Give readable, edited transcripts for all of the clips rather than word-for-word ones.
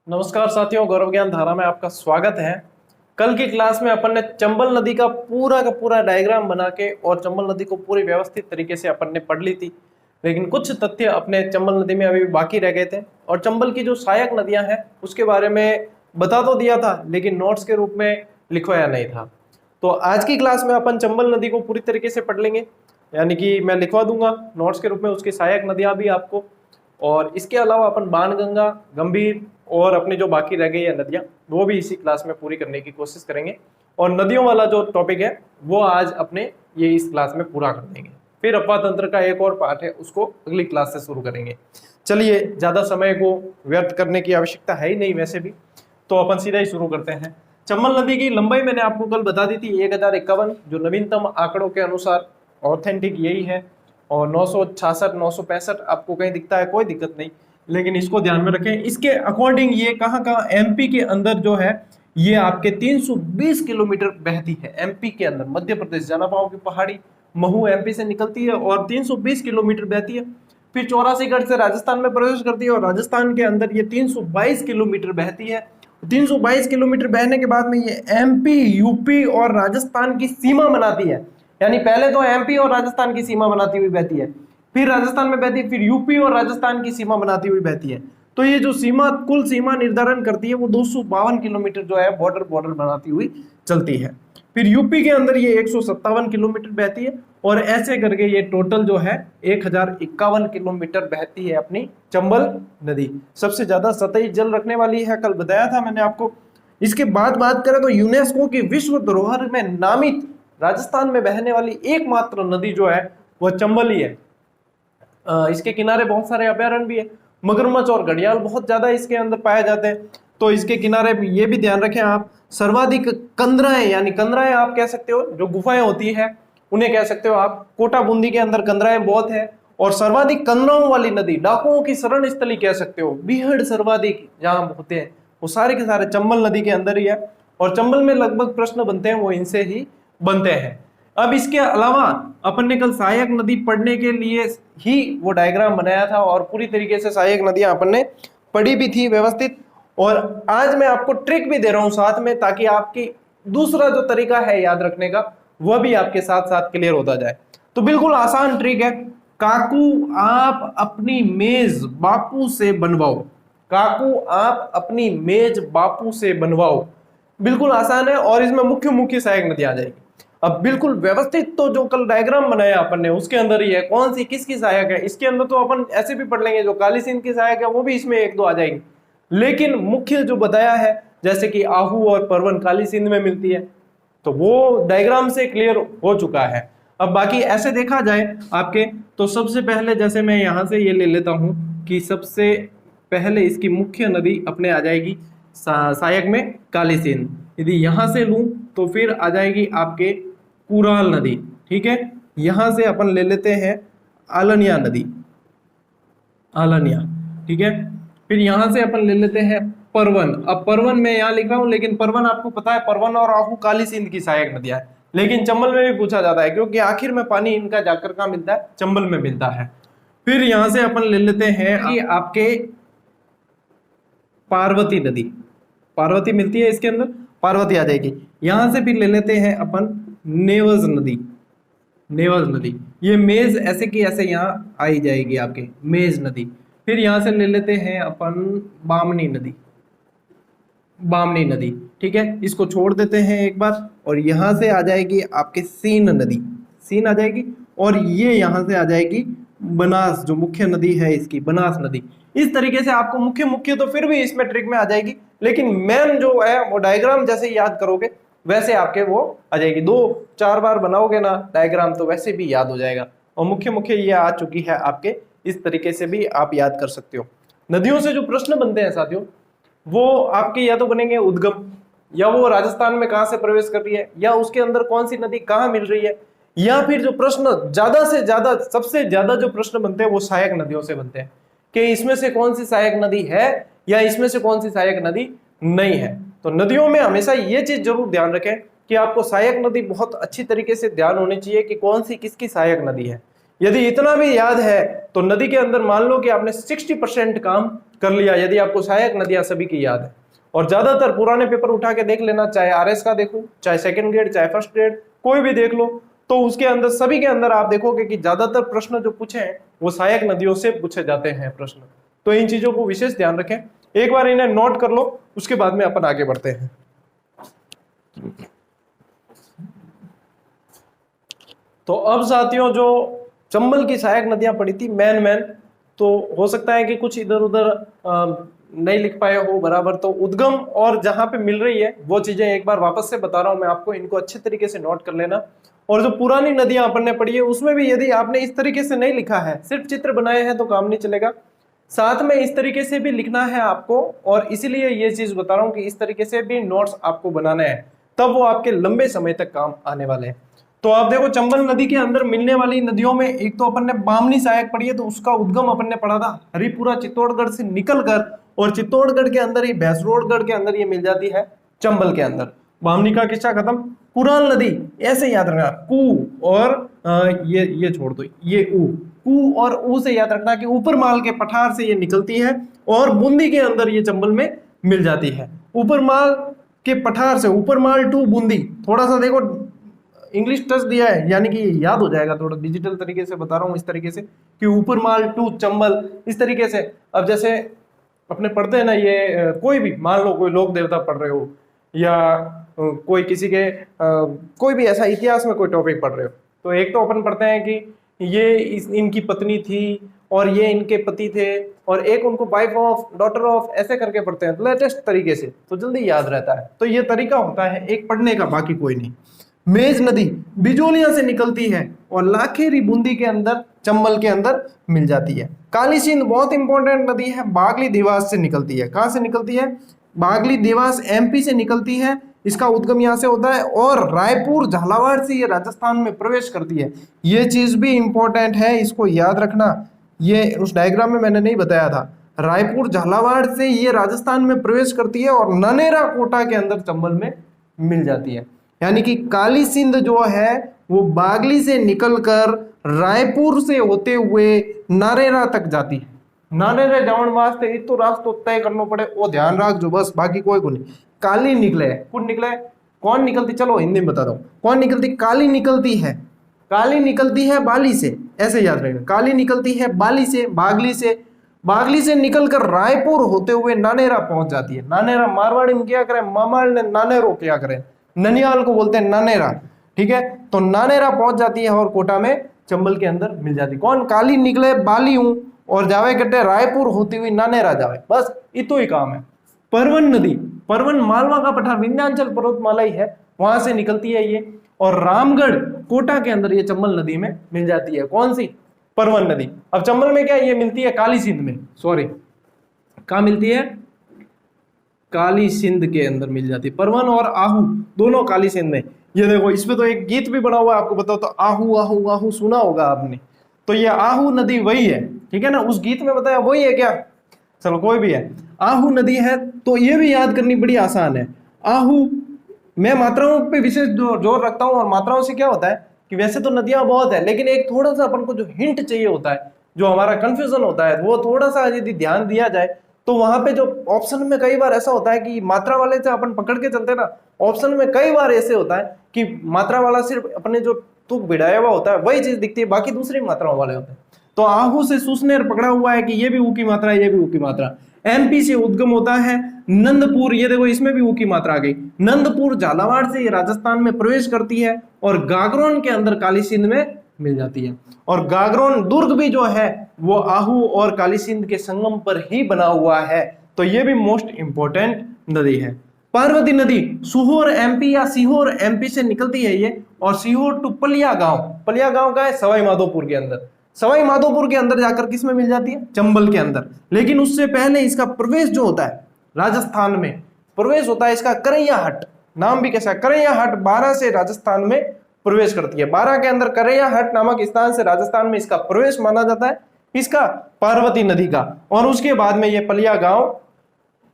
नमस्कार साथियों, गौरव ज्ञान धारा में आपका स्वागत है। कल की क्लास में अपन ने चंबल नदी का पूरा डायग्राम बना के और चंबल नदी को पूरी व्यवस्थित तरीके से अपन ने पढ़ ली थी, लेकिन कुछ तथ्य अपने चंबल नदी में अभी भी बाकी रह गए थे और चंबल की जो सहायक नदियां हैं उसके बारे में बता तो दिया था, लेकिन नोट्स के रूप में लिखवाया नहीं था। तो आज की क्लास में अपन चंबल नदी को पूरी तरीके से पढ़ लेंगे, यानी कि मैं लिखवा दूंगा नोट्स के रूप में उसकी सहायक नदियां भी आपको, और इसके अलावा अपन बाणगंगा, गंभीर और अपने जो बाकी रह गई है नदियां वो भी इसी क्लास में पूरी करने की कोशिश करेंगे। और नदियों वाला जो टॉपिक है वो आज अपने ये इस क्लास में पूरा कर देंगे। फिर अपवा तंत्र का एक और पार्ट है, उसको अगली क्लास से शुरू करेंगे। चलिए, ज्यादा समय को व्यर्थ करने की आवश्यकता है ही नहीं वैसे भी, तो अपन सीधा ही शुरू करते हैं। चंबल नदी की लंबाई मैंने आपको कल बता दी थी 1051, जो नवीनतम आंकड़ों के अनुसार ऑथेंटिक यही है। और 966 965 आपको कहीं दिखता है, कोई दिक्कत नहीं, लेकिन इसको ध्यान में रखें। इसके अकॉर्डिंग ये कहाँ एमपी के अंदर जो है ये आपके 320 किलोमीटर बहती है। एमपी के अंदर मध्य प्रदेश जनापाओं की पहाड़ी महू एमपी से निकलती है और 320 किलोमीटर बहती है। फिर 84 से राजस्थान में प्रवेश करती है और राजस्थान के अंदर ये 322 किलोमीटर बहती है। 322 किलोमीटर बहने के बाद में ये एमपी, यूपी और राजस्थान की सीमा बनाती है। यानी पहले तो एमपी और राजस्थान की सीमा बनाती हुई बहती है, फिर राजस्थान में बहती है, फिर यूपी और राजस्थान की सीमा बनाती हुई बहती है। तो ये जो सीमा, कुल सीमा निर्धारण करती है वो 252 किलोमीटर जो है बॉर्डर बनाती हुई चलती है। फिर यूपी के अंदर ये 157 किलोमीटर बहती है और ऐसे करके ये टोटल जो है 1051 किलोमीटर बहती है अपनी चंबल नदी। सबसे ज्यादा सतही जल रखने वाली है, कल बताया था मैंने आपको। इसके बाद बात करें तो यूनेस्को की विश्व धरोहर में नामित राजस्थान में बहने वाली एकमात्र नदी जो है वह चंबल ही है। इसके किनारे बहुत सारे अभयारण्य भी है, मगरमच्छ और घड़ियाल बहुत ज्यादा इसके अंदर पाए जाते हैं। तो इसके किनारे ये भी ध्यान रखें आप, सर्वाधिक कंदराएं, यानी कंदराएं आप कह सकते हो, जो गुफाएं होती है उन्हें कह सकते हो आप। कोटा बूंदी के अंदर कंदराएं बहुत है। और सर्वाधिक कंदराओं वाली नदी, डाकुओं की शरण स्थली कह सकते हो, बीहड़ सर्वाधिक जहां होते हैं वो सारे के सारे चंबल नदी के अंदर ही है। और चंबल में लगभग प्रश्न बनते हैं वो इनसे ही बनते हैं। अब इसके अलावा अपन ने कल सहायक नदी पढ़ने के लिए ही वो डायग्राम बनाया था और पूरी तरीके से सहायक नदियां अपन ने पढ़ी भी थी व्यवस्थित। और आज मैं आपको ट्रिक भी दे रहा हूं साथ में, ताकि आपकी दूसरा जो तरीका है याद रखने का वह भी आपके साथ साथ क्लियर होता जाए। तो बिल्कुल आसान ट्रिक है। काकू आप अपनी मेज बापू से बनवाओ। काकू आप अपनी मेज बापू से बनवाओ। बिल्कुल आसान है और इसमें मुख्य मुख्य सहायक नदियां आ जाएगी। अब बिल्कुल व्यवस्थित तो जो कल डायग्राम बनाया अपन ने उसके अंदर ही है कौन सी किसकी सहायक है। इसके अंदर तो अपन ऐसे भी पढ़ लेंगे, जो काली सिंध की सहायक है वो भी इसमें एक दो आ जाएगी, लेकिन मुख्य जो बताया है जैसे कि आहू और परवन काली सिंध में मिलती है, तो वो डायग्राम से क्लियर हो चुका है। अब बाकी ऐसे देखा जाए आपके, तो सबसे पहले जैसे मैं यहां से ये ले लेता हूं कि सबसे पहले इसकी मुख्य नदी अपने आ जाएगी सहायक में काली सिंध। यदि यहां से लूं तो फिर आ जाएगी आपके कुराल नदी। ठीक है, यहां से अपन ले लेते हैं आलनिया नदी, आलनिया। ठीक है, फिर यहां से अपन ले लेते हैं परवन। अब परवन मैं यहाँ लिख रहा हूं, लेकिन परवन आपको पता है परवन और आहू काली सिंध की सहायक नदियां है, लेकिन चंबल में भी पूछा जाता है क्योंकि आखिर में पानी इनका जाकर कहाँ मिलता है, चंबल में मिलता है। फिर यहां से अपन ले लेते हैं आपके पार्वती नदी। पार्वती मिलती है इसके अंदर, पार्वती आ जाएगी। यहां से फिर ले लेते हैं अपन नेवज नदी। नेवज नदी ये मेज ऐसे की ऐसे यहाँ आई जाएगी आपके मेज नदी। फिर यहां से ले लेते हैं अपन बामनी नदी, बामनी नदी। ठीक है, इसको छोड़ देते हैं एक बार और यहां से आ जाएगी आपके सीन नदी, सीन आ जाएगी। और ये यहां से आ जाएगी बनास, जो मुख्य नदी है इसकी बनास नदी। इस तरीके से आपको मुख्य मुख्य तो फिर भी इसमें ट्रिक में आ जाएगी, लेकिन मेन जो है वो डायग्राम जैसे याद करोगे वैसे आपके वो आ जाएगी। 2-4 बार बनाओगे ना डायग्राम तो वैसे भी याद हो जाएगा। और मुख्य मुख्य ये आ चुकी है आपके, इस तरीके से भी आप याद कर सकते हो। नदियों से जो प्रश्न बनते हैं साथियों वो आपके या तो बनेंगे उद्गम, या वो राजस्थान में कहां से प्रवेश कर रही है, या उसके अंदर कौन सी नदी कहां मिल रही है, या फिर जो प्रश्न ज्यादा से ज्यादा, सबसे ज्यादा जो प्रश्न बनते हैं वो सहायक नदियों से बनते हैं कि इसमें से कौन सी सहायक नदी है या इसमें से कौन सी सहायक नदी नहीं है। तो नदियों में हमेशा ये चीज जरूर ध्यान रखें कि आपको सहायक नदी बहुत अच्छी तरीके से ध्यान होनी चाहिए कि कौन सी किसकी सहायक नदी है। यदि इतना भी याद है तो नदी के अंदर मान लो कि आपने 60% काम कर लिया, यदि आपको सहायक नदियां सभी की याद है। और ज्यादातर पुराने पेपर उठा के देख लेना, चाहे आरएस का देखो, चाहे सेकंड ग्रेड, चाहे फर्स्ट ग्रेड, कोई भी देख लो, तो उसके अंदर सभी के अंदर आप देखोगे कि ज्यादातर प्रश्न जो पूछे हैं वो सहायक नदियों से पूछे जाते हैं प्रश्न। तो इन चीजों को विशेष ध्यान रखें, एक बार इन्हें नोट कर लो, उसके बाद में अपन आगे बढ़ते हैं। तो अब साथियों, जो चंबल की सहायक नदियां पड़ी थी मेन, तो हो सकता है कि कुछ इधर उधर नहीं लिख पाए हो बराबर, तो उद्गम और जहां पे मिल रही है वो चीजें एक बार वापस से बता रहा हूं मैं आपको, इनको अच्छे तरीके से नोट कर लेना। और जो पुरानी नदियां अपन ने पढ़ी है उसमें भी यदि आपने इस तरीके से नहीं लिखा है, सिर्फ चित्र बनाए हैं तो काम नहीं चलेगा, साथ में इस तरीके से भी लिखना है आपको। और इसीलिए ये चीज बता रहा हूं कि इस तरीके से भी नोट्स आपको बनाने हैं, तब वो आपके लंबे समय तक काम आने वाले हैं। तो आप देखो, चंबल नदी के अंदर मिलने वाली नदियों में एक तो अपन ने बामनी सहायक पढ़ी है, तो उसका उद्गम अपन ने पढ़ा था हरिपुरा चित्तौड़गढ़ से निकलकर, और चित्तौड़गढ़ के अंदर ही भैंसरोडगढ़ के अंदर ये मिल जाती है चंबल के अंदर। बामनी का किस्सा खत्म। कुरान नदी ऐसे याद रखना, कू और ये छोड़ दो, ये ऊ, कू और ऊ से याद रखना कि ऊपर माल के पठार से ये निकलती है और बूंदी के अंदर ये चंबल में मिल जाती है। ऊपर माल के पठार से ऊपर माल टू बूंदी, थोड़ा सा देखो इंग्लिश टच दिया है, यानी कि याद हो जाएगा, थोड़ा डिजिटल तरीके से बता रहा हूँ इस तरीके से कि ऊपर माल टू चंबल, इस तरीके से। अब जैसे अपने पढ़ते हैं ना, ये कोई भी मान लो कोई लोक देवता पढ़ रहे हो, या कोई किसी के कोई भी ऐसा इतिहास में कोई टॉपिक पढ़ रहे हो, तो एक तो अपन पढ़ते हैं कि ये इनकी पत्नी थी और ये इनके पति थे, और एक उनको वाइफ ऑफ, डॉटर ऑफ, ऐसे करके पढ़ते हैं लेटेस्ट तरीके से, तो जल्दी याद रहता है। तो ये तरीका होता है एक पढ़ने का, बाकी कोई नहीं। मेज नदी बिजोलिया से निकलती है और लाखेरी बूंदी के अंदर चंबल के अंदर मिल जाती है। काली सिंध बहुत इंपॉर्टेंट नदी है, बागली देवास से निकलती है। कहां से निकलती है? बागली देवास एमपी से निकलती है, इसका उद्गम यहां से होता है, और रायपुर झालावाड़ से ये राजस्थान में प्रवेश करती है। ये चीज भी इंपॉर्टेंट है, इसको याद रखना, ये उस डायग्राम में मैंने नहीं बताया था। रायपुर झालावाड़ से ये राजस्थान में प्रवेश करती है और नानेरा कोटा के अंदर चंबल में मिल जाती है। यानी कि काली सिंध जो है वो बागली से निकलकर रायपुर से होते हुए नारेरा तक जाती है। नारेरा जावन वास्ते इतो रास्तो तय करना पड़े, वो ध्यान रख जो, बस बाकी कोई को नहीं। काली निकले, कौन निकले, कौन निकलती, चलो हिंदी में बता दो कौन निकलती। काली निकलती है, काली निकलती है बाली से, ऐसे याद रखना, काली निकलती है बाली से, बागली से, बागली से निकलकर रायपुर होते हुए नानेरा पहुंच जाती है। नानेरा मारवाड़ी में क्या करें, मामाल ने नानेरो क्या करें, ननियाल को बोलते हैं नानेरा, ठीक है। तो नानेरा पहुंच जाती है और कोटा में चंबल के अंदर मिल जाती है। कौन? काली निकले बाली हूं और जावे कटे रायपुर होती हुई नानेरा जावे, बस इतो ही काम है। परवन नदी, परवन मालवा का पठार, विंध्याचल पर्वतमाला ही है, वहां से निकलती है ये, और रामगढ़ कोटा के अंदर ये चंबल नदी में मिल जाती है। कौन सी? परवन नदी। अब चंबल में क्या ये मिलती है? काली सिंध में, सॉरी कहां मिलती है? काली सिंध के अंदर मिल जाती है। परवन और आहू दोनों काली सिंध में। ये देखो इसमें तो एक गीत भी बना हुआ है, आपको बताओ तो, आहू आहू आहू सुना होगा आपने, तो ये आहू नदी वही है, ठीक है ना, उस गीत में बताया वही है क्या? चलो कोई भी है, आहू नदी है, तो ये भी याद करनी बड़ी आसान है। आहू, मैं मात्राओं पे विशेष जोर रखता हूँ, और मात्राओं से क्या होता है कि वैसे तो नदियां बहुत है, लेकिन एक थोड़ा सा अपन को जो हिंट चाहिए होता है, जो हमारा कंफ्यूजन होता है, वो थोड़ा सा यदि ध्यान दिया जाए तो वहां पे जो ऑप्शन में कई बार ऐसा होता है कि मात्रा वाले से अपन पकड़ के चलते ना, ऑप्शन में कई बार ऐसे होता है कि मात्रा वाला सिर्फ अपने जो तुक बिड़ाया हुआ होता है वही चीज दिखती है, बाकी दूसरी मात्राओं वाले होते हैं। तो आहू से सुसनेर पकड़ा हुआ है कि ये भी ऊ की मात्रा है, ये भी ऊ की मात्रा। एमपी से उद्गम होता है नंदपुर, ये देखो इसमें भी ऊ की मात्रा आ गई। नंदपुर झालावाड़ से ये राजस्थान में प्रवेश करती है और गागरोन के अंदर काली सिंध में मिल जाती है। और गागरोन दुर्ग भी जो है वो आहू और काली सिंध के संगम पर ही बना हुआ है, तो ये भी मोस्ट इंपोर्टेंट नदी है। पार्वती नदी सीहोर एमपी या सीहोर एमपी से निकलती है ये, और सीहोर टू पलिया गांव, पलिया गांव का है सवाई माधोपुर के अंदर, सवाई माधोपुर के अंदर जाकर किस में मिल जाती है? चंबल के अंदर। लेकिन उससे पहले इसका प्रवेश जो होता है राजस्थान में, प्रवेश होता है इसका करैयाहट, नाम भी कैसा, करैयाहट, 12 से राजस्थान में प्रवेश करती है। 12 के अंदर करैयाहट नामक स्थान से राजस्थान में इसका प्रवेश माना जाता है, इसका पार्वती नदी का। और उसके बाद में ये पलिया गांव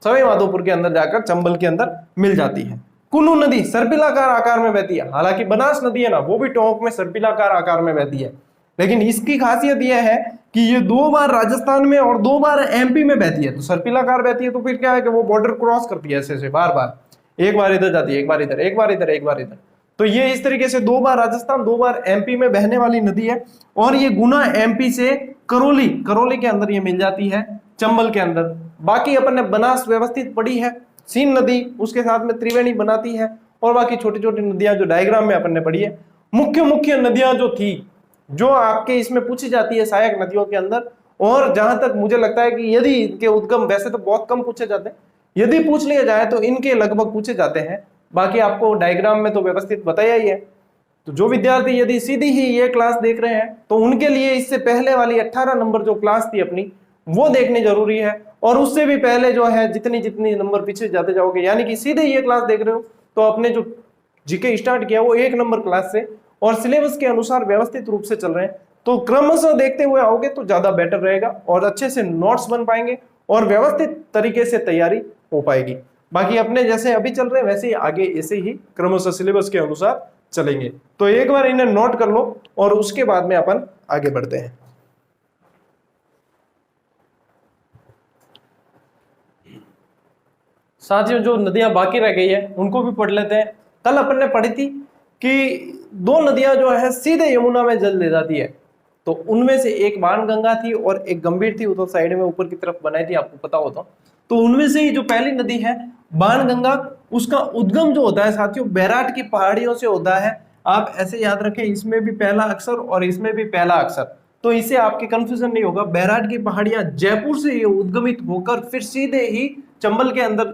सवाई माधोपुर के अंदर जाकर चंबल के अंदर मिल जाती है। कुल्लू नदी सर्पिलाकार आकार में बहती है, हालांकि बनास नदी है ना वो भी टोंक में सर्पिलाकार आकार में बहती है। लेकिन इसकी खासियत यह है कि ये 2 बार राजस्थान में और 2 बार एमपी में बहती है। तो सर्पिलाकार बहती है तो फिर क्या है कि वो बॉर्डर क्रॉस करती है ऐसे ऐसे बार बार, एक बार इधर जाती है, एक बार इधर, एक बार इधर, एक बार इधर। तो ये इस तरीके से 2 बार राजस्थान 2 बार एमपी में बहने वाली नदी है। और ये गुना एमपी से करौली, करौली के अंदर ये मिल जाती है, चंबल के अंदर। बाकी अपन ने बनास व्यवस्थित पड़ी है, सीन नदी उसके साथ में त्रिवेणी बनाती है, और बाकी छोटी छोटी नदियां जो डायग्राम में अपन ने पढ़ी है। मुख्य मुख्य नदियां जो थी, जो आपके इसमें पूछी जाती है सहायक नदियों के अंदर, और जहां तक मुझे लगता है कि यदि इनके उद्गम, वैसे तो बहुत कम पूछे जाते हैं, यदि पूछ लिया जाए तो इनके लगभग पूछे जाते हैं। बाकी आपको डायग्राम में तो व्यवस्थित बताया ही है। तो जो विद्यार्थी यदि सीधी ही ये क्लास देख रहे हैं तो उनके लिए इससे पहले वाली 18 नंबर जो क्लास थी अपनी, वो देखनी जरूरी है। और उससे भी पहले जो है जितनी जितनी नंबर पीछे जाते जाओगे, यानी कि सीधे ये क्लास देख रहे हो तो अपने जो जीके स्टार्ट किया वो 1 नंबर क्लास से और सिलेबस के अनुसार व्यवस्थित रूप से चल रहे हैं, तो क्रमशः देखते हुए आओगे तो ज्यादा बेटर रहेगा और अच्छे से नोट्स बन पाएंगे और व्यवस्थित तरीके से तैयारी हो पाएगी। बाकी अपने जैसे अभी चल रहे हैं वैसे ही आगे ऐसे ही क्रमशः सिलेबस के अनुसार चलेंगे। तो एक बार इन्हें नोट कर लो और उसके बाद में अपन आगे बढ़ते हैं। साथियों, जो नदियां बाकी रह गई है उनको भी पढ़ लेते हैं। कल अपन ने पढ़ी थी कि 2 नदियां जो है सीधे यमुना में जल ले जाती है, तो उनमें से एक बाणगंगा थी और एक गंभीर थी, वो तो साइड में ऊपर की तरफ बनाई थी, आपको पता होता। तो उनमें से ही जो पहली नदी है बाणगंगा, उसका उद्गम जो होता है साथियों बैराट की पहाड़ियों से होता है। आप ऐसे याद रखें, इसमें भी पहला अक्षर और इसमें भी पहला अक्षर, तो इससे आपके कंफ्यूजन नहीं होगा। बैराट की पहाड़ियां जयपुर से ये उद्गमित होकर फिर सीधे ही चंबल के अंदर,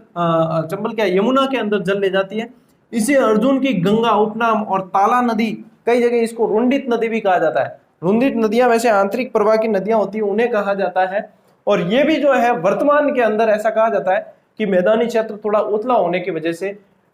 चंबल क्या यमुना के अंदर जल ले जाती है। इसे अर्जुन की गंगा उपनाम और ताला नदी, कई जगह इसको रुंडित नदी भी कहा जाता है। रुंडित नदियां वैसे आंतरिक प्रवाह की नदियां होती है, उन्हें कहा जाता है। और ये भी जो है वर्तमान के अंदर ऐसा कहा जाता है कि मैदानी क्षेत्र थोड़ा उथला होने की वजह से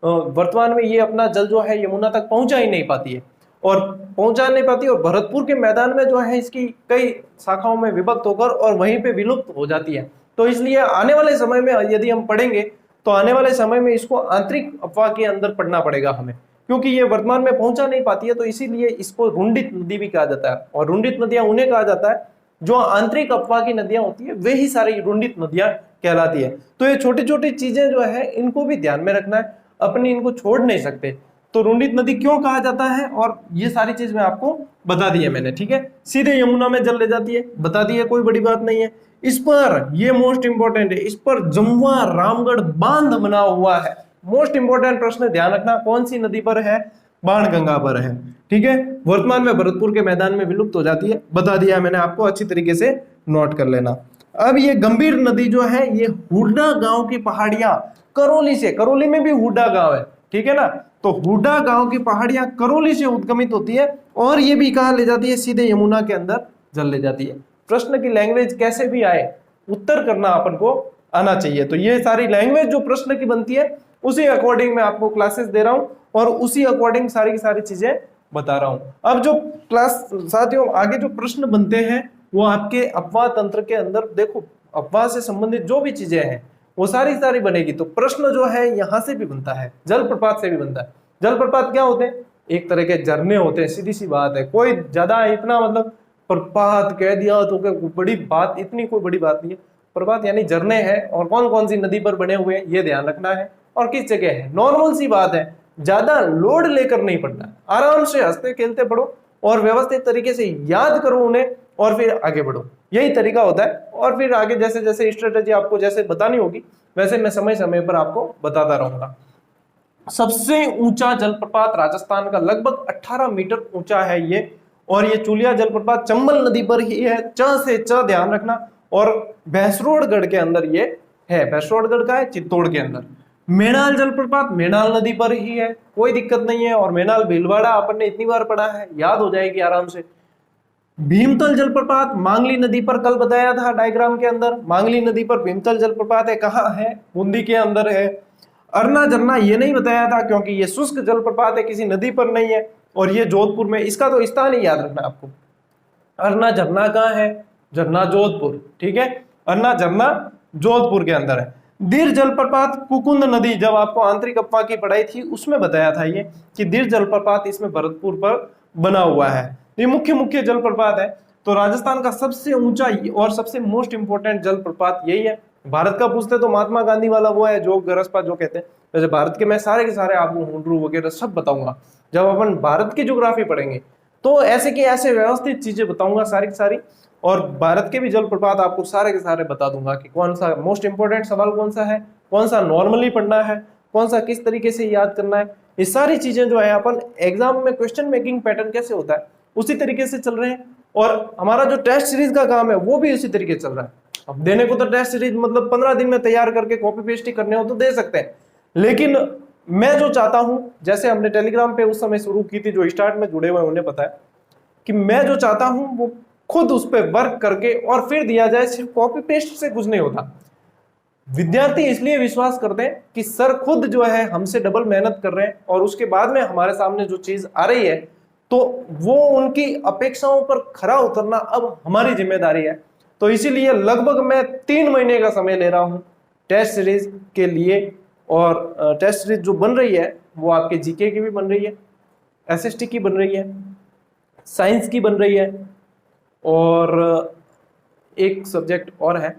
वर्तमान में ये अपना जल जो है यमुना तक पहुंचा ही नहीं पाती है, और पहुंचा नहीं पाती, और भरतपुर के मैदान में जो है इसकी कई शाखाओं में विभक्त होकर और वहीं पे विलुप्त हो जाती है। तो इसलिए आने वाले समय में यदि हम पढ़ेंगे तो आने वाले समय में इसको आंतरिक अपवाह के अंदर पढ़ना पड़ेगा हमें, क्योंकि ये वर्तमान में पहुंचा नहीं पाती है। तो इसीलिए इसको रुंडित नदी भी कहा जाता है, और रुंडित नदियां उन्हें कहा जाता है जो आंतरिक अपवाह की नदियां होती है, वे ही सारी रुंडित नदियां कहलाती है। तो ये छोटी छोटी चीजें जो है इनको भी ध्यान में रखना है, अपनी इनको छोड़ नहीं सकते। तो रुंडित नदी क्यों कहा जाता है और ये सारी चीज मैं आपको बता दी है मैंने, ठीक है। सीधे यमुना में जल ले जाती है, बता दी है, कोई बड़ी बात नहीं है। इस पर, ये मोस्ट इंपॉर्टेंट है, इस पर जमुआ रामगढ़ बांध बना हुआ है। मोस्ट इंपॉर्टेंट प्रश्न, ध्यान रखना, कौन सी नदी पर है? बाणगंगा पर है, ठीक है। वर्तमान में भरतपुर के मैदान में विलुप्त हो जाती है, बता दिया मैंने आपको, अच्छी तरीके से नोट कर लेना। अब ये गंभीर नदी जो है ये हुड्डा गांव की पहाड़ियां, करौली से, करौली में भी हुड्डा गांव है, ठीक है ना। तो हुड्डा गांव की पहाड़ियां करौली से उद्गमित होती है और ये भी कहां ले जाती है? सीधे यमुना के अंदर जल ले जाती है। प्रश्न की लैंग्वेज कैसे भी आए, उत्तर करना अपन को आना चाहिए। तो ये सारी लैंग्वेज जो प्रश्न की बनती है उसी अकॉर्डिंग मैं आपको क्लासेस दे रहा हूं और उसी अकॉर्डिंग सारी की सारी चीजें बता रहा हूं। अब जो क्लास साथियों आगे जो प्रश्न बनते हैं वो आपके अपवाह तंत्र के अंदर, देखो अपवाह से संबंधित जो भी चीजें हैं वो सारी सारी बनेगी। तो प्रश्न जो है यहां से भी बनता है, जलप्रपात से भी बनता है। जलप्रपात क्या होते हैं? एक तरह के झरने होते हैं, सीधी सी बात है। कोई ज्यादा इतना मतलब प्रपात कह दिया तो क्या बड़ी बात, इतनी कोई बड़ी बात नहीं है। प्रपात यानी झरने हैं, और कौन कौन सी नदी पर बने हुए हैं ये ध्यान रखना है और किस जगह है। नॉर्मल सी बात है, ज्यादा लोड लेकर नहीं पढ़ना, आराम से हंसते खेलते पढ़ो और व्यवस्थित तरीके से याद करो उन्हें और फिर आगे बढ़ो, यही तरीका होता है। और फिर आगे जैसे जैसे स्ट्रेटेजी आपको जैसे बतानी होगी वैसे मैं समय समय पर आपको बताता रहूंगा। सबसे ऊंचा जलप्रपात राजस्थान का, लगभग 18 मीटर ऊंचा है ये, और ये चुलिया जलप्रपात चंबल नदी पर ही है। च से च ध्यान रखना। और भैंसरोडगढ़ के अंदर ये है, भैंसरोडगढ़ का है चित्तौड़ के अंदर। मेणाल जलप्रपात मेणाल नदी पर ही है, कोई दिक्कत नहीं है। और मेणाल भीलवाड़ा अपन ने इतनी बार पढ़ा है, याद हो जाएगी आराम से। भीमतल जलप्रपात मांगली नदी पर, कल बताया था डायग्राम के अंदर, मांगली नदी पर भीमतल जलप्रपात है। कहाँ है? बूंदी के अंदर है। अरना झरना ये नहीं बताया था क्योंकि ये शुष्क जलप्रपात है, किसी नदी पर नहीं है, और ये जोधपुर में, इसका तो स्थान ही याद रखना आपको। अरना झरना कहाँ है? झरना जोधपुर, ठीक है। अरना झरना जोधपुर के अंदर है। दीर जलप्रपात कुकुंद नदी, जब आपको आंतरिक अपवाह की पढ़ाई थी उसमें बताया था ये कि दीर जलप्रपात इसमें भरतपुर पर बना हुआ है। ये मुख्य मुख्य जलप्रपात है। तो राजस्थान का सबसे ऊंचा और सबसे मोस्ट इंपोर्टेंट जलप्रपात यही है। भारत का पूछते तो महात्मा गांधी वाला वो है जो गरसपा जो कहते हैं। वैसे भारत के मैं सारे के सारे आपको हुंड्रू वगैरह सब बताऊंगा जब अपन भारत की ज्योग्राफी पढ़ेंगे, तो ऐसे के ऐसे व्यवस्थित चीजें बताऊंगा सारी की सारी। और भारत के भी जलप्रपात आपको सारे के सारे बता दूंगा कि कौन सा मोस्ट इंपोर्टेंट सवाल कौन सा है, कौन सा नॉर्मली पढ़ना है, कौन सा किस तरीके से याद करना है। ये सारी चीजें जो है अपन एग्जाम में क्वेश्चन मेकिंग पैटर्न कैसे होता है उसी तरीके से चल रहे हैं। और हमारा जो टेस्ट सीरीज का काम है वो भी उसी तरीके चल रहा है। अब देने को तो टेस्ट सीरीज मतलब 15 दिन में तैयार करके कॉपी पेस्ट ही करने हो तो दे सकते हैं, लेकिन मैं जो चाहता हूं, जैसे हमने टेलीग्राम पे उस समय शुरू की थी, जो स्टार्ट में जुड़े हुए उन्हें पता है कि मैं जो चाहता हूं वो खुद उस पर वर्क करके और फिर दिया जाए। सिर्फ कॉपी पेस्ट से कुछ नहीं होता। विद्यार्थी इसलिए विश्वास करते हैं कि सर खुद जो है हमसे डबल मेहनत कर रहे हैं और उसके बाद में हमारे सामने जो चीज आ रही है तो वो उनकी अपेक्षाओं पर खरा उतरना अब हमारी जिम्मेदारी है। तो इसीलिए लगभग मैं 3 महीने का समय ले रहा हूं टेस्ट सीरीज के लिए। और टेस्ट सीरीज जो बन रही है वो आपके जीके की भी बन रही है, एसएसटी की बन रही है, साइंस की बन रही है और एक सब्जेक्ट और है।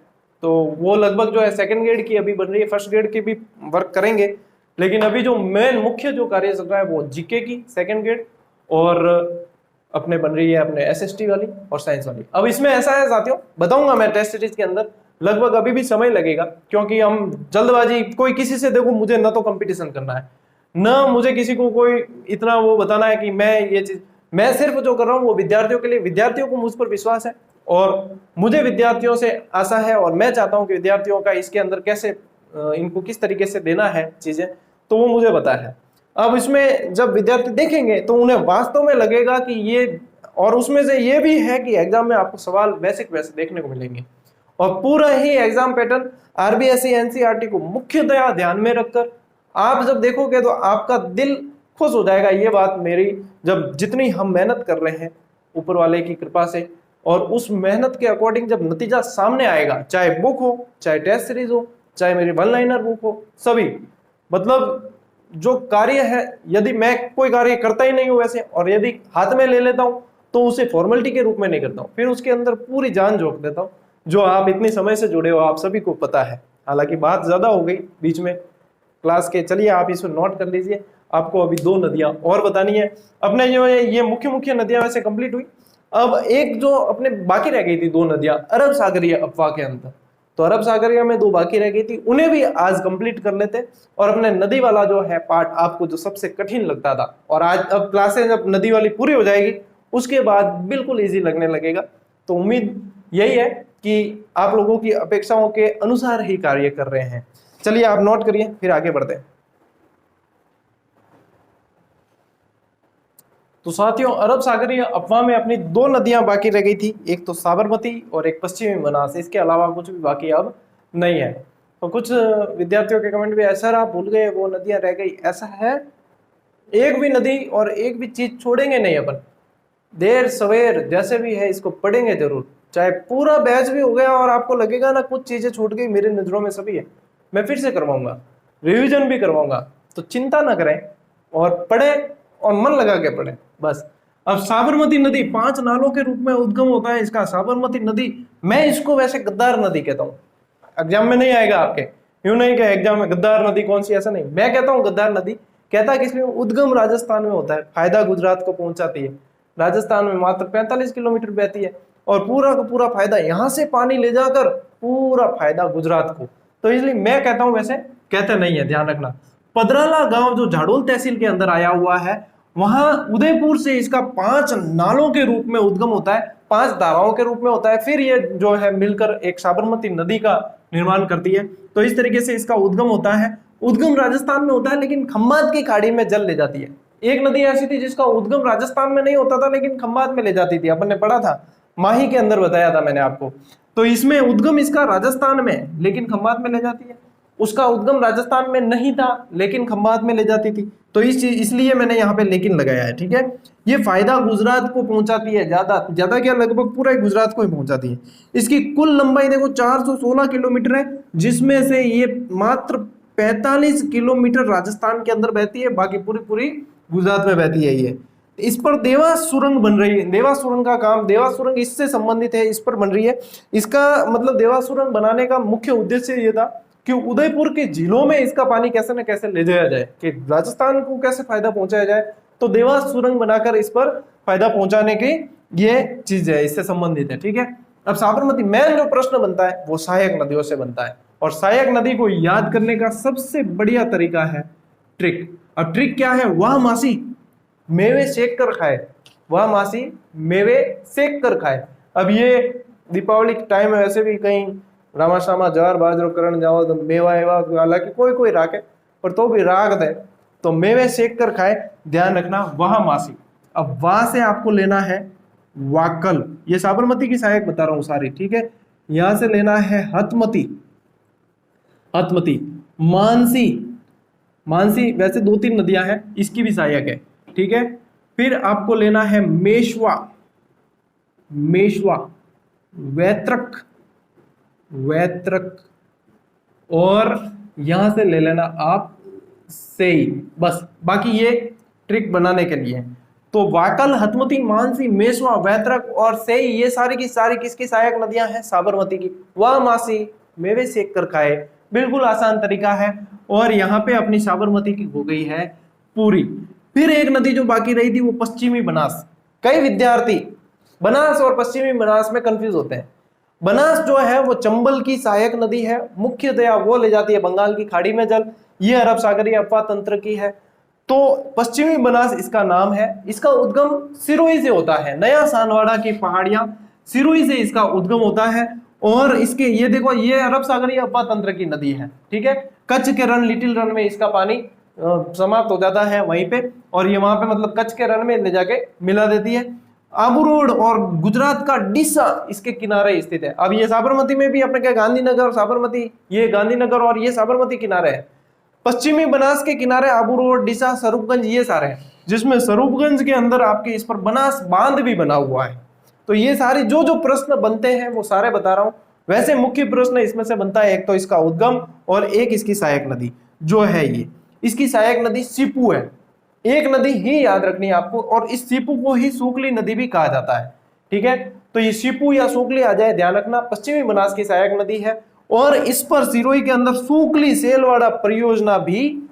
तो वो लगभग जो है सेकंड ग्रेड की अभी बन रही है, फर्स्ट ग्रेड की भी वर्क करेंगे। लेकिन अभी जो मेन मुख्य जो कार्य चल रहा है वो जीके की सेकंड ग्रेड और अपने बन रही है अपने एसएसटी वाली और साइंस वाली। अब इसमें ऐसा है साथियों, बताऊंगा मैं टेस्ट सीरीज के अंदर, लगभग अभी भी समय लगेगा क्योंकि हम जल्दबाजी, कोई किसी से देखो मुझे ना तो कंपटीशन करना है ना मुझे किसी को कोई इतना वो बताना है कि मैं ये चीज, मैं सिर्फ जो कर रहा हूँ वो विद्यार्थियों के लिए, विद्यार्थियों को मुझ पर विश्वास है और मुझे विद्यार्थियों से आशा है और मैं चाहता हूँ कि विद्यार्थियों का इसके अंदर कैसे इनको किस तरीके से देना है चीजें, तो वो मुझे पता है। अब इसमें जब विद्यार्थी देखेंगे तो उन्हें वास्तव में लगेगा कि ये, और उसमें से ये भी है कि एग्जाम में आपको सवाल बेसिक वैसे देखने को मिलेंगे और पूरा ही एग्जाम पैटर्न आरबीएसई एनसीईआरटी को मुख्यतया ध्यान में रखकर आप जब देखोगे तो आपका दिल खुश हो जाएगा। ये बात मेरी, जब जितनी हम मेहनत कर रहे हैं ऊपर वाले की कृपा से और उस मेहनत के अकॉर्डिंग जब नतीजा सामने आएगा, चाहे बुक हो, चाहे टेस्ट सीरीज हो, चाहे मेरी वन लाइनर बुक हो, सभी मतलब जो कार्य है, यदि मैं कोई कार्य करता ही नहीं हूं वैसे और यदि हाथ में ले लेता हूं तो उसे फॉर्मेलिटी के रूप में नहीं करता हूं, फिर उसके अंदर पूरी जान झोंक देता हूं। जो आप इतने समय से जुड़े हो आप सभी को पता है। हालांकि बात ज्यादा हो गई बीच में क्लास के, चलिए आप इसको नोट कर लीजिए। आपको अभी 2 नदियां और बतानी है अपने, जो है ये मुख्य मुख्य नदियां वैसे कंप्लीट हुई। अब एक जो अपने बाकी रह गई थी 2 नदियां अरब सागरीय अफवाह के अंदर, तो अरब सागरीय में 2 बाकी रह गई थी, उन्हें भी आज कंप्लीट कर लेते और अपने नदी वाला जो है पार्ट आपको जो सबसे कठिन लगता था, और आज अब क्लासें जब नदी वाली पूरी हो जाएगी उसके बाद बिल्कुल इजी लगने लगेगा। तो उम्मीद यही है कि आप लोगों की अपेक्षाओं के अनुसार ही कार्य कर रहे हैं। चलिए आप नोट करिए फिर आगे बढ़ते हैं। तो साथियों अरब सागरीय अफवाह में अपनी 2 नदियां बाकी रह गई थी, एक तो साबरमती और एक पश्चिमी बनास, इसके अलावा कुछ भी बाकी अब नहीं है। तो कुछ विद्यार्थियों के कमेंट भी है सर आप भूल गए वो नदियां रह गई, ऐसा है एक भी नदी और एक भी चीज छोड़ेंगे नहीं अपन, देर सवेर जैसे भी है इसको पढ़ेंगे जरूर, चाहे पूरा बैच भी हो गया और आपको लगेगा ना कुछ चीजें छूट गई, मेरे नजरों में सभी है, मैं फिर से करवाऊंगा, रिवीजन भी करवाऊंगा। तो चिंता ना करें और पढ़ें और मन लगा के पढ़ें बस। अब साबरमती नदी 5 नालों के रूप में उद्गम होता है इसका। साबरमती नदी, मैं इसको वैसे गद्दार नदी कहता हूँ, एग्जाम में नहीं आएगा आपके, यूं नहीं कि एग्जाम में गद्दार नदी कौन सी, ऐसा नहीं, मैं कहता हूँ गद्दार नदी। कहता किस लिए, उद्गम राजस्थान में होता है, फायदा गुजरात को पहुंचाती है, राजस्थान में मात्र 45 किलोमीटर बहती है और पूरा का पूरा फायदा यहाँ से पानी ले जाकर पूरा फायदा गुजरात को। तो इसलिए मैं कहता हूं, वैसे कहते नहीं है, ध्यान रखना। पदराला गांव जो झाड़ोल तहसील के अंदर आया हुआ है, वहां उदयपुर से इसका 5 नालों के रूप में उद्गम होता है, 5 धाराओं के रूप में होता है, फिर ये जो है मिलकर एक साबरमती नदी का निर्माण करती है। तो इस तरीके से इसका उद्गम होता है। उद्गम राजस्थान में होता है लेकिन खम्बात की खाड़ी में जल ले जाती है। एक नदी ऐसी थी जिसका उद्गम राजस्थान में नहीं होता था लेकिन खम्बात में ले जाती थी, अपन ने पढ़ा था, माही के अंदर बताया था मैंने आपको। तो इसमें उद्गम इसका राजस्थान में लेकिन खम्बात में ले जाती है, उसका उद्गम राजस्थान में नहीं था लेकिन खम्बात में ले जाती थी। तो इस चीज इसलिए मैंने यहाँ पे लेकिन लगाया है, ठीक है। ये फायदा गुजरात को पहुंचाती है, ज्यादा क्या, लगभग पूरा गुजरात को ही पहुंचाती है। इसकी कुल लंबाई देखो 416 किलोमीटर है, जिसमें से ये मात्र 45 किलोमीटर राजस्थान के अंदर बहती है, बाकी पूरी पूरी गुजरात में बहती है ये। इस पर देवास सुरंग बन रही है। देवास सुरंग का काम, देवास सुरंग इससे संबंधित है, इस पर बन रही है। इसका मतलब देवास सुरंग बनाने का मुख्य उद्देश्य ये था कि उदयपुर के जिलों में इसका पानी कैसे न कैसे ले जाया जाए, कि राजस्थान को कैसे फायदा पहुंचाया जाए। तो देवास सुरंग बनाकर इस पर फायदा पहुंचाने की ये चीज है, इससे संबंधित है। ठीक है, अब साबरमती मेन जो प्रश्न बनता है वो सहायक नदियों से बनता है, और सहायक नदी को याद करने का सबसे बढ़िया तरीका है ट्रिक। अब ट्रिक क्या है? वह मासी मेवे सेक कर खाए, वह मासी मेवे सेक कर खाए। अब ये दीपावली के टाइम है, वैसे भी कहीं रामा शामा ज्वार बाजरो करण जाओ तो मेवा एवा, हालांकि कोई कोई राखे पर तो भी राग दे, तो मेवे सेक कर खाए, ध्यान रखना वह मासी। अब वहां से आपको लेना है वाकल, ये साबरमती की सहायक बता रहा हूं सारी। ठीक है, यहां से लेना है हतमती, हतमती, मानसी, मानसी वैसे 2-3 नदियां हैं, इसकी भी सहायक है। ठीक है, फिर आपको लेना है मेशवा, मेशवा, वैत्रक, वैत्रक, और यहां से ले लेना आप सेई। बस, बाकी ये ट्रिक बनाने के लिए। तो वाकल, हतमती, मानसी, मेशवा, वैत्रक और सेई, ये सारी की सारी किसकी सहायक नदियां हैं? साबरमती की। वह मासी मेवे सेक कर खाए, बिल्कुल आसान तरीका है। और यहाँ पे अपनी साबरमती की हो गई है पूरी। फिर एक नदी जो बाकी रही थी वो पश्चिमी बनास। कई विद्यार्थी बनास और पश्चिमी बनास में कंफ्यूज होते हैं। बनास जो है वो चंबल की सहायक नदी है, मुख्यतया वो ले जाती है बंगाल की खाड़ी में जल, ये अरब सागरीय अपवाह तंत्र की है। तो पश्चिमी बनास इसका नाम है। इसका उद्गम सिरोही से होता है, नया सानवाड़ा की पहाड़ियां, सिरोही से इसका उद्गम होता है। और इसके ये देखो, ये अरब सागरीय अपवाह तंत्र की नदी है। ठीक है, कच्छ के रन, लिटिल रन में इसका पानी समाप्त हो जाता है वहीं पे, और ये वहां पे मतलब कच्छ के रन में ले जाके मिला देती है। आबू रोड और गुजरात का डीसा इसके किनारे स्थित है। अब ये साबरमती में भी अपने क्या गांधीनगर और साबरमती, ये गांधीनगर और ये साबरमती किनारे है। पश्चिमी बनास के किनारे आबू रोड, डीसा, स्वरूपगंज, ये सारे हैं, जिसमें स्वरूपगंज के अंदर आपके इस पर बनास बांध भी बना हुआ है। तो ये सारे जो जो प्रश्न बनते हैं वो सारे बता रहा हूं। वैसे मुख्य प्रश्न इसमें से बनता है, एक तो इसका उद्गम और एक इसकी सहायक नदी जो है। ये इसकी सहायक नदी सीपू है। एक नदी ही याद रखनी है आपको, और इस सीपू को ही सूकली नदी भी कहा जाता है। ठीक है, तो ये सीपू या सूकली आ जाए, ध्यान रखना, पश्चिमी बनास की सहायक नदी है। और इस पर सिरोही के अंदर सूकली सेलवाड़ा परियोजना भी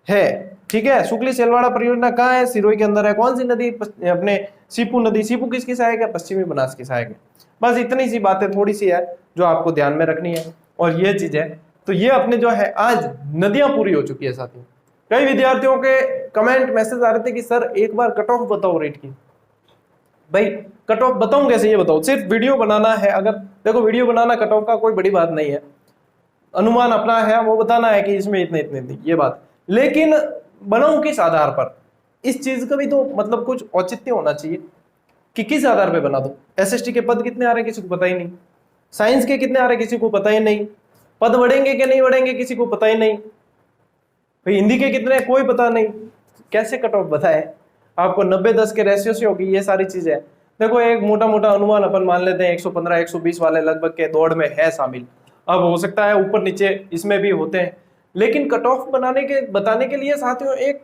है। ठीक है, सूकली सेलवाड़ा परियोजना कहाँ है? सिरोही के अंदर है। कौन सी नदी? अपने सीपू नदी। सीपू किसकी सहायक है? पश्चिमी बनास की सहायक है। बस इतनी सी बातें थोड़ी सी है जो आपको ध्यान में रखनी है, और ये चीज है। तो ये अपने जो है आज नदियां पूरी हो चुकी है साथियों। कई विद्यार्थियों के कमेंट मैसेज आ रहे थे कि सर एक बार कट ऑफ बताओ रेट की। भाई कट ऑफ बताऊं कैसे? ये बताओ, सिर्फ वीडियो बनाना है। अगर देखो, वीडियो बनाना कट ऑफ का कोई बड़ी बात नहीं है, अनुमान अपना है, वो बताना है कि इसमें इतने इतने ये बात। लेकिन बनाऊं किस आधार पर? इस चीज का भी तो मतलब कुछ औचित्य होना चाहिए कि किस आधार पे बना दो। एसएसटी के पद कितने आ रहे हैं किसी को पता ही नहीं, साइंस के कितने आ रहे हैं किसी को पता ही नहीं, पद बढ़ेंगे कि नहीं बढ़ेंगे किसी को पता ही नहीं, भाई हिंदी के कितने कोई पता नहीं। कैसे कट ऑफ बताए आपको? 90-10 के रेशियो से होगी, ये सारी चीजें। देखो एक मोटा मोटा अनुमान अपन मान लेते हैं 115-120 वाले लगभग के दौड़ में है शामिल। अब हो सकता है ऊपर नीचे इसमें भी होते हैं, लेकिन कट ऑफ बताने के लिए साथियों एक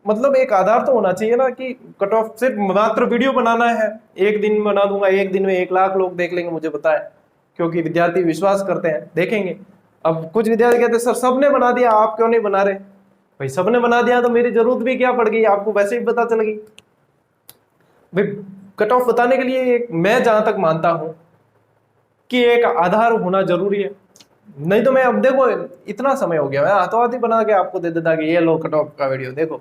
मतलब एक आधार तो होना चाहिए ना, कि कट ऑफ सिर्फ मात्र वीडियो बनाना है, एक दिन बना दूंगा, एक दिन में 1 लाख लोग देख लेंगे, मुझे पता है, क्योंकि विद्यार्थी विश्वास करते हैं, देखेंगे। अब कुछ विद्यार्थी कहते हैं सर सबने बना दिया, आप क्यों नहीं बना रहे? भाई सबने बना दिया तो मेरी जरूरत भी क्या पड़ गई, आपको वैसे ही पता चलेगी। भाई कट ऑफ बताने के लिए मैं जहां तक मानता हूं कि एक आधार होना जरूरी है। नहीं तो मैं अब देखो इतना समय हो गया, मैं हाथों हाथ ही बना के आपको दे देता कि ये लो कट ऑफ का वीडियो देखो।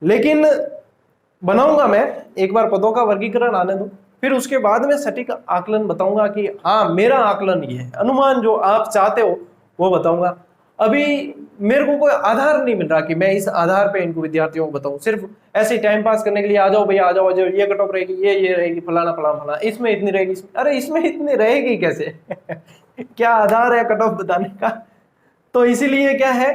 लेकिन बनाऊंगा मैं, एक बार पदों का वर्गीकरण आने दो, फिर उसके बाद में सटीक आकलन बताऊंगा कि हाँ मेरा आकलन ये है, अनुमान जो आप चाहते हो वो बताऊंगा। अभी मेरे को कोई आधार नहीं मिल रहा कि मैं इस आधार पे इनको विद्यार्थियों को बताऊं। सिर्फ ऐसे ही टाइम पास करने के लिए आ जाओ भैया, आ जाओ ये कट ऑफ रहेगी, ये रहेगी, फलाना फलाना फलाना, इसमें इतनी रहेगी, अरे इसमें इतनी रहेगी कैसे? क्या आधार है कट ऑफ बताने का? तो इसीलिए क्या है,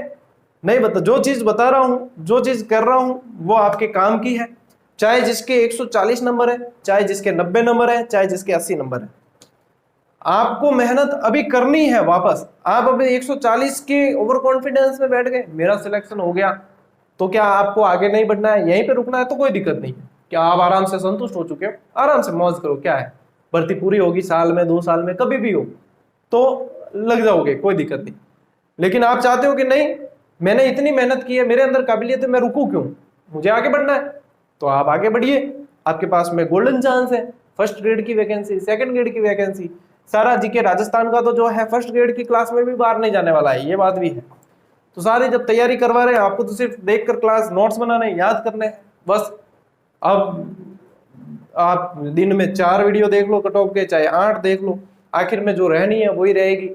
नहीं बता, जो चीज बता रहा हूं, जो चीज कर रहा हूं वो आपके काम की है। चाहे जिसके 140 नंबर है, चाहे जिसके 90 नंबर है, चाहे जिसके 80 नंबर है, आपको मेहनत अभी करनी है वापस। आप अभी 140 के ओवर कॉन्फिडेंस में बैठ गए, मेरा सिलेक्शन हो गया, तो क्या आपको आगे नहीं बढ़ना है, यहीं पे रुकना है, तो कोई दिक्कत नहीं है। क्या आप आराम से संतुष्ट हो चुके हो, आराम से मौज करो, क्या है, भर्ती पूरी होगी साल में 2 साल में कभी भी हो तो लग जाओगे, कोई दिक्कत नहीं। लेकिन आप चाहते हो कि नहीं, मैंने इतनी मेहनत की है, मेरे अंदर काबिलियत है, मैं रुकूं क्यों, मुझे आगे बढ़ना है, तो आप आगे बढ़िए। आपके पास में गोल्डन चांस है, फर्स्ट ग्रेड की वैकेंसी, सेकंड ग्रेड की वैकेंसी, सारा जीके राजस्थान का तो जो है फर्स्ट ग्रेड की क्लास में भी बाहर नहीं जाने वाला है, ये बात भी है। तो सारे जब तैयारी करवा रहे हैं आपको, तो सिर्फ देखकर क्लास नोट्स बनाने, याद करने हैं बस। अब आप दिन में 4 वीडियो देख लो कट ऑफ के, चाहे 8 देख लो, आखिर में जो रहनी है वही रहेगी।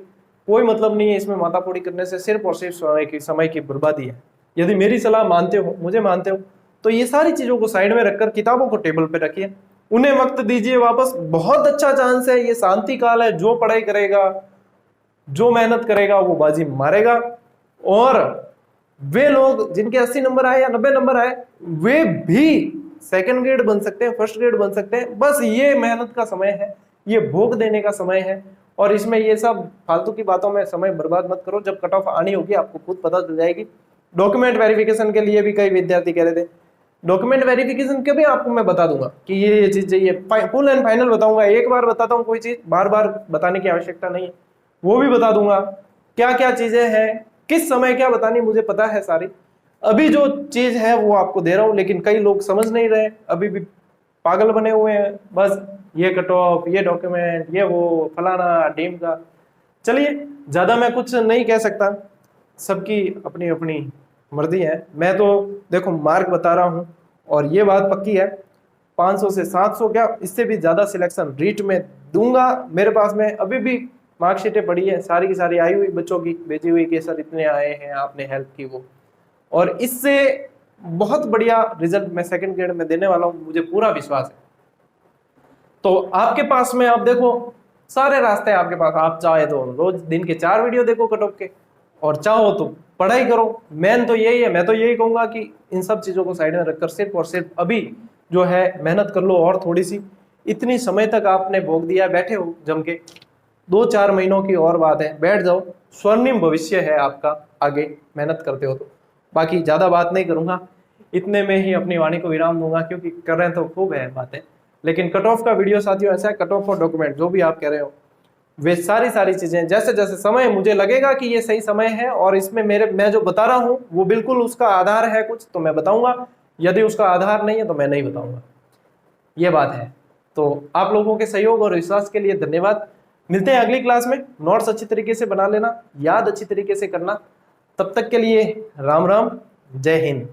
कोई मतलब नहीं है इसमें माथापौड़ी करने से, सिर्फ और सिर्फ समय की बर्बादी है। यदि मेरी सलाह मानते हो, मुझे मानते हो, तो ये सारी चीजों को साइड में रखकर किताबों को टेबल पे रखिए, उन्हें वक्त दीजिए वापस। बहुत अच्छा चांस है, ये शांति काल है, जो पढ़ाई करेगा, जो मेहनत करेगा वो बाजी मारेगा। और वे लोग जिनके 80 नंबर आए या 90 नंबर आए, वे भी सेकंड ग्रेड बन सकते हैं, फर्स्ट ग्रेड बन सकते हैं। बस ये मेहनत का समय है, ये भोग देने का समय है। और इसमें ये सब फालतू की बातों में समय बर्बाद मत करो, जब कट ऑफ आनी होगी आपको खुद पता चल जाएगी। डॉक्यूमेंट वेरिफिकेशन के लिए भी कई विद्यार्थी कह रहे थे, डॉक्यूमेंट वेरिफिकेशन के भी आपको मैं बता दूंगा कि ये चीज चाहिए, फुल एंड फाइनल बताऊंगा। एक बार बताता हूँ कोई चीज, बार बार बताने की आवश्यकता नहीं है, वो भी बता दूंगा। क्या क्या चीजें हैं, किस समय क्या बतानी, मुझे पता है सारी। अभी जो चीज है वो आपको दे रहा हूं, लेकिन कई लोग समझ नहीं रहे, अभी भी पागल बने हुए हैं, बस ये कट ऑफ, ये डॉक्यूमेंट, ये वो फलाना टीम का। चलिए, ज्यादा मैं कुछ नहीं कह सकता, सबकी अपनी अपनी मर्जी है। मैं तो देखो मार्क बता रहा हूं, और ये बात पक्की है, 500 से 700 क्या इससे भी ज्यादा सिलेक्शन रीट में दूंगा। मेरे पास में अभी भी मार्कशीटें पड़ी है, सारी की सारी आई हुई बच्चों की, भेजी हुई कि सर इतने आए हैं, आपने हेल्प की वो, और इससे बहुत बढ़िया रिजल्ट मैं सेकंड ग्रेड में देने वाला हूं, मुझे पूरा विश्वास है। तो आपके पास में आप देखो, सारे रास्ते आपके पास, आप चाहे तो रोज दिन के 4 वीडियो देखो कट ऑफ के, और चाहो तो पढ़ाई करो। मेन तो यही है, मैं तो यही कहूंगा कि इन सब चीजों को साइड में रखकर सिर्फ और सिर्फ अभी जो है मेहनत कर लो, और थोड़ी सी, इतनी समय तक आपने भोग दिया, बैठे हो जम के, 2-4 महीनों की और बात है, बैठ जाओ, स्वर्णिम भविष्य है आपका आगे मेहनत करते हो तो। बाकी ज्यादा बात नहीं करूंगा, इतने में ही अपनी वाणी को विराम दूंगा, क्योंकि कर रहे हैं तो खूब है बातें। लेकिन कट ऑफ का वीडियो साथियों ऐसा है, कट ऑफ और डॉक्यूमेंट जो भी आप कह रहे हो, वे सारी चीजें जैसे जैसे समय मुझे लगेगा कि ये सही समय है, और इसमें मैं जो बता रहा हूं वो बिल्कुल उसका आधार है कुछ, तो मैं बताऊंगा। यदि उसका आधार नहीं है तो मैं नहीं बताऊंगा, ये बात है। तो आप लोगों के सहयोग और विश्वास के लिए धन्यवाद। मिलते हैं अगली क्लास में। नोट्स अच्छी तरीके से बना लेना, याद अच्छी तरीके से करना। तब तक के लिए राम राम, जय हिंद।